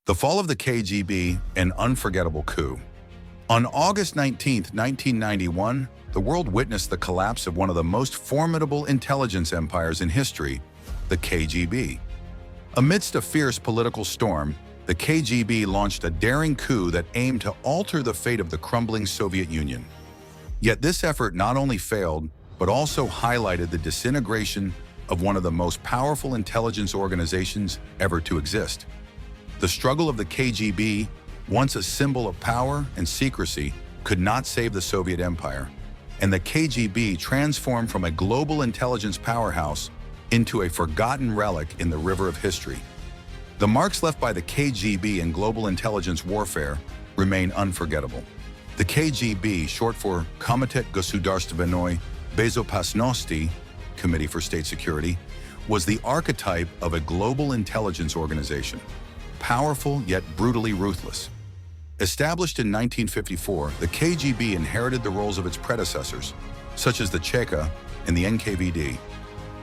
The fall of the KGB, an unforgettable coup. On August 19, 1991, the world witnessed the collapse of one of the most formidable intelligence empires in history, the KGB. Amidst a fierce political storm, the KGB launched a daring coup that aimed to alter the fate of the crumbling Soviet Union. Yet this effort not only failed, but also highlighted the disintegration of one of the most powerful intelligence organizations ever to exist. The struggle of the KGB, once a symbol of power and secrecy, could not save the Soviet Empire, and the KGB transformed from a global intelligence powerhouse into a forgotten relic in the river of history. The marks left by the KGB in global intelligence warfare remain unforgettable. The KGB, short for Komitet Gosudarstvennoy Bezopasnosti, Committee for State Security, was the archetype of a global intelligence organization, powerful yet brutally ruthless. Established in 1954, the KGB inherited the roles of its predecessors, such as the Cheka and the NKVD.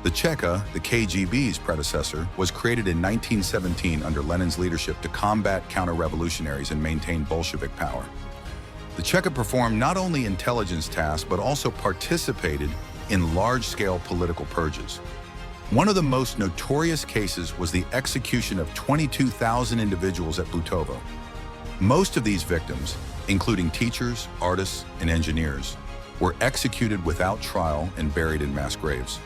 The Cheka, the KGB's predecessor, was created in 1917 under Lenin's leadership to combat counter-revolutionaries and maintain Bolshevik power. The Cheka performed not only intelligence tasks but also participated in large-scale political purges. One of the most notorious cases was the execution of 22,000 individuals at Butovo. Most of these victims, including teachers, artists, and engineers, were executed without trial and buried in mass graves.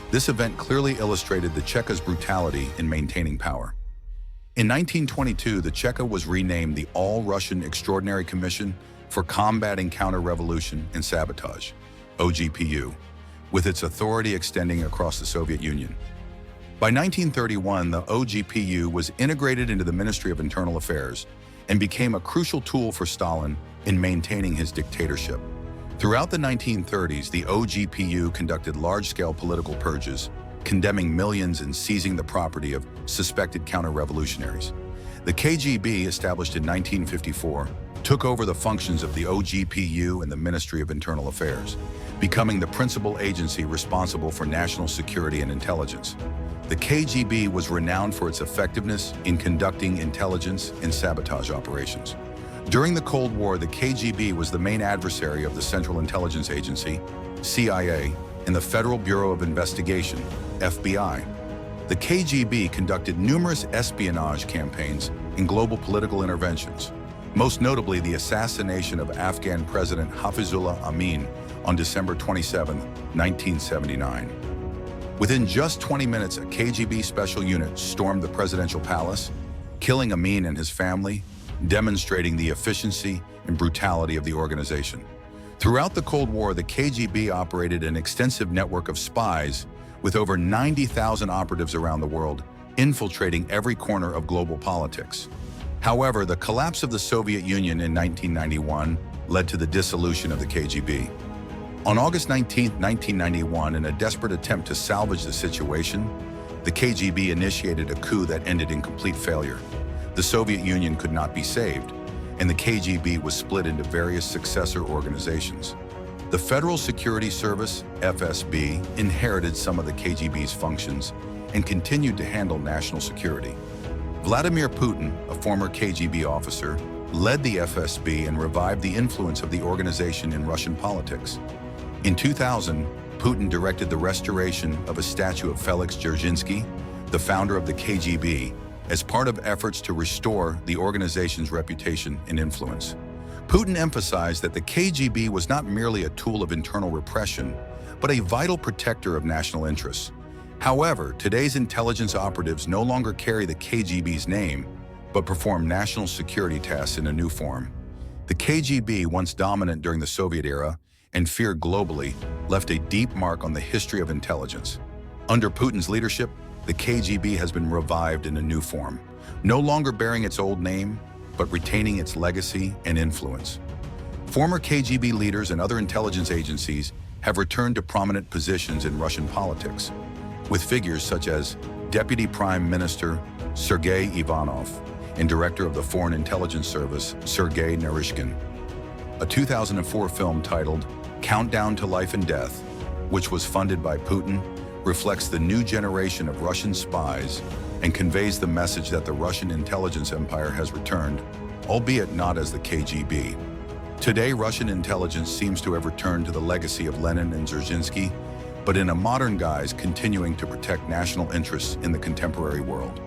This event clearly illustrated the Cheka's brutality in maintaining power. In 1922, the Cheka was renamed the All-Russian Extraordinary Commission for Combating Counter-Revolution and Sabotage, OGPU, with its authority extending across the Soviet Union. By 1931, the OGPU was integrated into the Ministry of Internal Affairs and became a crucial tool for Stalin in maintaining his dictatorship. Throughout the 1930s, the OGPU conducted large-scale political purges, condemning millions and seizing the property of suspected counter-revolutionaries. The KGB, established in 1954, took over the functions of the OGPU and the Ministry of Internal Affairs, becoming the principal agency responsible for national security and intelligence. The KGB was renowned for its effectiveness in conducting intelligence and sabotage operations. During the Cold War, the KGB was the main adversary of the Central Intelligence Agency, CIA, and the Federal Bureau of Investigation, FBI. The KGB conducted numerous espionage campaigns and global political interventions, most notably the assassination of Afghan President Hafizullah Amin on December 27, 1979. Within just 20 minutes, a KGB special unit stormed the presidential palace, killing Amin and his family, demonstrating the efficiency and brutality of the organization. Throughout the Cold War, the KGB operated an extensive network of spies with over 90,000 operatives around the world, infiltrating every corner of global politics. However, the collapse of the Soviet Union in 1991 led to the dissolution of the KGB. On August 19, 1991, in a desperate attempt to salvage the situation, the KGB initiated a coup that ended in complete failure. The Soviet Union could not be saved, and the KGB was split into various successor organizations. The Federal Security Service, FSB, inherited some of the KGB's functions and continued to handle national security. Vladimir Putin, a former KGB officer, led the FSB and revived the influence of the organization in Russian politics. In 2000, Putin directed the restoration of a statue of Feliks Dzerzhinsky, the founder of the KGB, as part of efforts to restore the organization's reputation and influence. Putin emphasized that the KGB was not merely a tool of internal repression, but a vital protector of national interests. However, today's intelligence operatives no longer carry the KGB's name, but perform national security tasks in a new form. The KGB, once dominant during the Soviet era and feared globally, left a deep mark on the history of intelligence. Under Putin's leadership, the KGB has been revived in a new form, no longer bearing its old name, but retaining its legacy and influence. Former KGB leaders and other intelligence agencies have returned to prominent positions in Russian politics, with figures such as Deputy Prime Minister Sergei Ivanov and Director of the Foreign Intelligence Service Sergei Naryshkin. A 2004 film titled Countdown to Life and Death, which was funded by Putin, reflects the new generation of Russian spies and conveys the message that the Russian intelligence empire has returned, albeit not as the KGB. Today, Russian intelligence seems to have returned to the legacy of Lenin and Dzerzhinsky, but in a modern guise continuing to protect national interests in the contemporary world.